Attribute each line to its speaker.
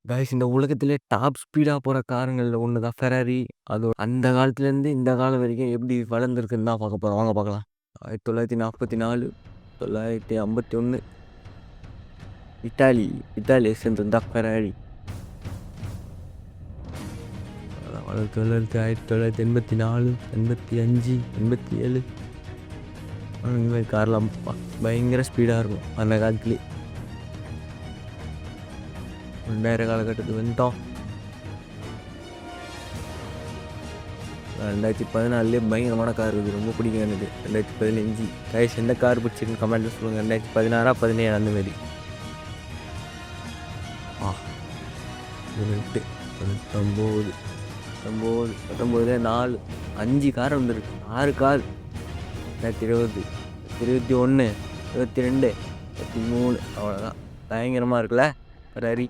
Speaker 1: Guys இந்த உலகத்திலே top speedo போற காருங்கள்ல ஒண்ணு தான் ஃபெராரி. அது அந்த காலத்துலேருந்து இந்த காலம் வரைக்கும் எப்படி வளர்ந்துருக்குன்னு தான் பார்க்க போறோம். வாங்க பார்க்கலாம். 1944, 951 இத்தாலியை சேர்ந்தது தான் ஃபெராரி. 1984, 85, 87 இந்த மாதிரி கார்லாம் பயங்கர ஸ்பீடாக இருக்கும் அந்த காலத்துலேயே. 2000 காலகட்டத்துக்கு வந்துட்டோம். 2014 பயங்கரமான கார் இருக்குது, ரொம்ப பிடிக்கும் எனக்கு. 2015 கைஸ் எந்த கார் பிடிச்சிருக்குன்னு கமெண்ட்டில் சொல்லுங்கள். 2016, 17 அந்த மாதிரி. 18, 19, 19, 4, 5 கார் வந்துருக்கு. 6 கார். 2020, 21, 22, 23 அவ்வளோதான். பயங்கரமாக இருக்குல்ல ஃபெராரி.